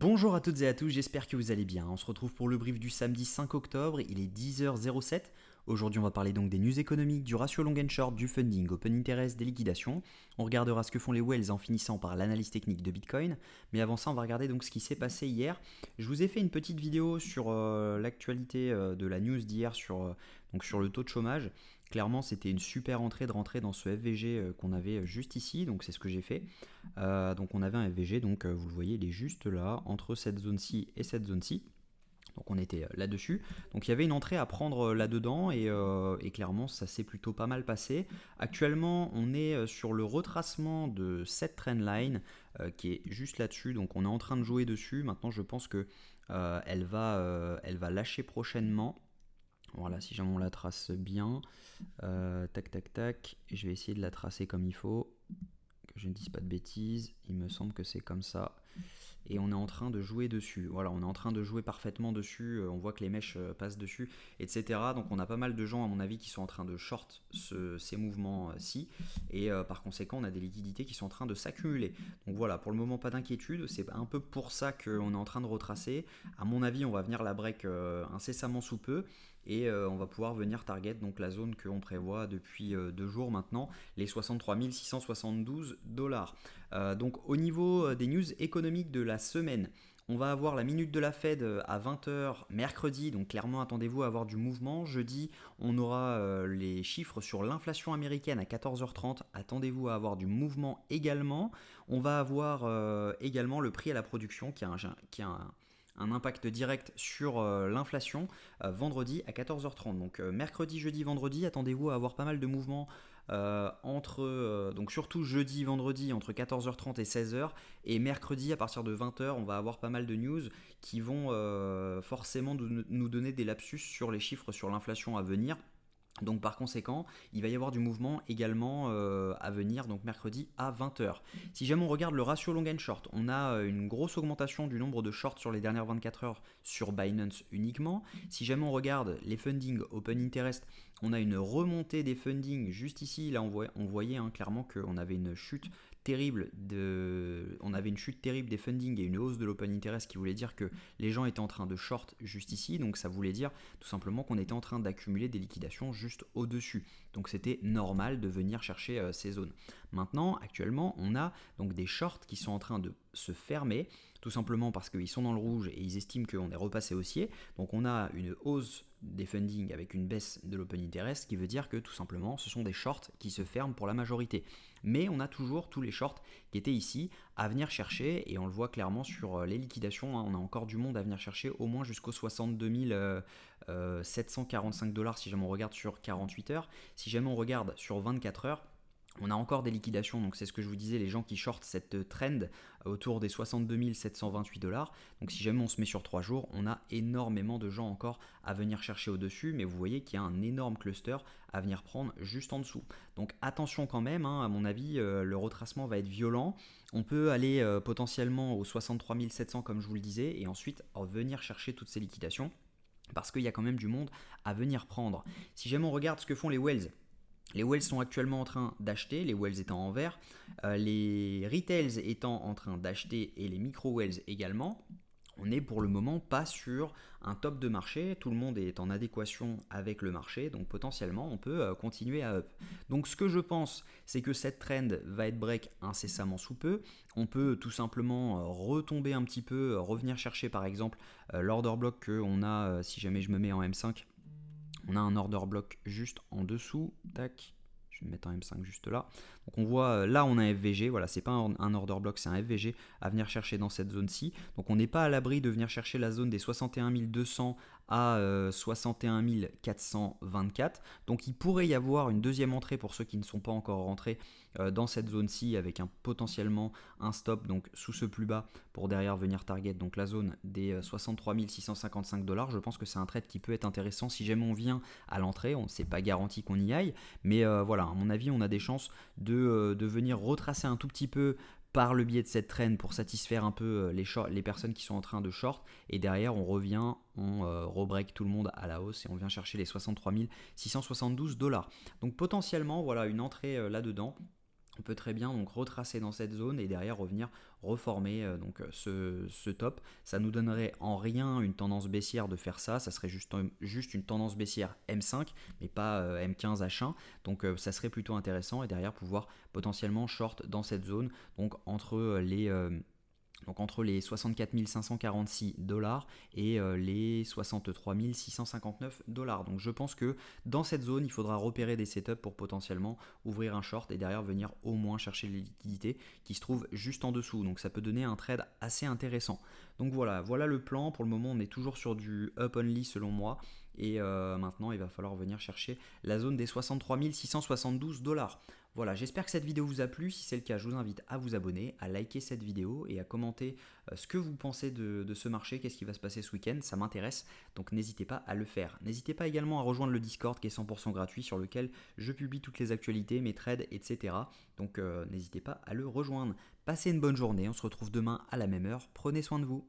Bonjour à toutes et à tous, j'espère que vous allez bien. On se retrouve pour le brief du samedi 5 octobre, il est 10h07. Aujourd'hui, on va parler donc des news économiques, du ratio long and short, du funding, open interest, des liquidations. On regardera ce que font les whales en finissant par l'analyse technique de Bitcoin. Mais avant ça, on va regarder donc ce qui s'est passé hier. Je vous ai fait une petite vidéo sur l'actualité de la news d'hier donc sur le taux de chômage. Clairement, c'était une super entrée de rentrer dans ce FVG qu'on avait juste ici, donc c'est ce que j'ai fait. Donc on avait un FVG, donc vous le voyez, il est juste là, entre cette zone-ci et cette zone-ci. Donc on était là-dessus. Donc il y avait une entrée à prendre là-dedans et clairement ça s'est plutôt pas mal passé. Actuellement on est sur le retracement de cette trendline qui est juste là-dessus. Donc on est en train de jouer dessus. Maintenant je pense que elle va lâcher prochainement. Voilà, si jamais on la trace bien. Tac tac tac. Et je vais essayer de la tracer comme il faut. Que je ne dise pas de bêtises. Il me semble que c'est comme ça. Et on est en train de jouer dessus. Voilà, on est en train de jouer parfaitement dessus. On voit que les mèches passent dessus, etc. Donc on a pas mal de gens, à mon avis, qui sont en train de short ces mouvements-ci. Et par conséquent, on a des liquidités qui sont en train de s'accumuler. Donc voilà, pour le moment, pas d'inquiétude. C'est un peu pour ça qu'on est en train de retracer. À mon avis, on va venir la break incessamment sous peu. Et on va pouvoir venir target donc la zone qu'on prévoit depuis 2 jours maintenant, les 63 672 dollars. Donc au niveau des news économiques de la semaine, on va avoir la minute de la Fed à 20h mercredi, donc clairement attendez-vous à avoir du mouvement. Jeudi, on aura les chiffres sur l'inflation américaine à 14h30, attendez-vous à avoir du mouvement également. On va avoir également le prix à la production qui a un impact direct sur l'inflation vendredi à 14h30. Donc mercredi, jeudi, vendredi, attendez-vous à avoir pas mal de mouvements donc surtout jeudi, vendredi entre 14h30 et 16h, et mercredi à partir de 20h, on va avoir pas mal de news qui vont forcément nous donner des lapsus sur les chiffres sur l'inflation à venir. Donc par conséquent, il va y avoir du mouvement également à venir, donc mercredi à 20h. Si jamais on regarde le ratio long and short, on a une grosse augmentation du nombre de shorts sur les dernières 24 heures sur Binance uniquement. Si jamais on regarde les funding open interest, on a une remontée des funding juste ici. Là on voyait clairement qu'on avait une chute terrible des funding et une hausse de l'open interest qui voulait dire que les gens étaient en train de short juste ici, donc ça voulait dire tout simplement qu'on était en train d'accumuler des liquidations juste au-dessus. Donc c'était normal de venir chercher ces zones. Maintenant, actuellement, on a donc des shorts qui sont en train de se fermer, tout simplement parce qu'ils sont dans le rouge et ils estiment qu'on est repassé haussier. Donc on a une hausse des funding avec une baisse de l'open interest, qui veut dire que tout simplement ce sont des shorts qui se ferment pour la majorité. Mais on a toujours tous les shorts qui étaient ici à venir chercher, et on le voit clairement sur les liquidations, on a encore du monde à venir chercher au moins jusqu'aux 62 745 dollars si jamais on regarde sur 48 heures. Si jamais on regarde sur 24 heures, on a encore des liquidations, donc c'est ce que je vous disais, les gens qui shortent cette trend autour des 62 728 dollars. Donc si jamais on se met sur 3 jours, on a énormément de gens encore à venir chercher au-dessus, mais vous voyez qu'il y a un énorme cluster à venir prendre juste en dessous. Donc attention quand même, à mon avis, le retracement va être violent. On peut aller potentiellement aux 63 700 comme je vous le disais, et ensuite venir chercher toutes ces liquidations, parce qu'il y a quand même du monde à venir prendre. Si jamais on regarde ce que font les whales, les whales sont actuellement en train d'acheter, les whales étant en vert, les retails étant en train d'acheter et les micro-whales également. On n'est pour le moment pas sur un top de marché, tout le monde est en adéquation avec le marché, donc potentiellement on peut continuer à up. Donc ce que je pense, c'est que cette trend va être break incessamment sous peu. On peut tout simplement retomber un petit peu, revenir chercher par exemple l'order block qu'on a, si jamais je me mets en M5, on a un order block juste en dessous, tac, je vais me mettre un M5 juste là. Donc on voit, là on a un FVG, voilà, c'est pas un order block, c'est un FVG à venir chercher dans cette zone-ci. Donc on n'est pas à l'abri de venir chercher la zone des 61 200 à 61 424. Donc il pourrait y avoir une deuxième entrée pour ceux qui ne sont pas encore rentrés dans cette zone-ci, avec potentiellement un stop donc sous ce plus bas pour derrière venir target donc la zone des 63 655 dollars. Je pense que c'est un trade qui peut être intéressant si jamais on vient à l'entrée. On ne s'est pas garanti qu'on y aille, mais voilà, à mon avis on a des chances de venir retracer un tout petit peu par le biais de cette trend pour satisfaire un peu les personnes qui sont en train de short, et derrière on revient, on rebreak tout le monde à la hausse et on vient chercher les 63 672 dollars. Donc potentiellement voilà une entrée là-dedans. On peut très bien donc retracer dans cette zone et derrière revenir reformer ce top. Ça nous donnerait en rien une tendance baissière de faire ça, ça serait juste une tendance baissière M5 mais pas M15 H1. Donc ça serait plutôt intéressant et derrière pouvoir potentiellement short dans cette zone, donc entre les 64 546 dollars et les 63 659 dollars. Donc je pense que dans cette zone, il faudra repérer des setups pour potentiellement ouvrir un short et derrière venir au moins chercher les liquidités qui se trouvent juste en dessous. Donc ça peut donner un trade assez intéressant. Donc voilà le plan. Pour le moment, on est toujours sur du up only selon moi. Et maintenant, il va falloir venir chercher la zone des 63 672 dollars. Voilà, j'espère que cette vidéo vous a plu. Si c'est le cas, je vous invite à vous abonner, à liker cette vidéo et à commenter ce que vous pensez de ce marché, qu'est-ce qui va se passer ce week-end, ça m'intéresse, donc n'hésitez pas à le faire. N'hésitez pas également à rejoindre le Discord qui est 100% gratuit sur lequel je publie toutes les actualités, mes trades, etc. Donc n'hésitez pas à le rejoindre. Passez une bonne journée, on se retrouve demain à la même heure, prenez soin de vous.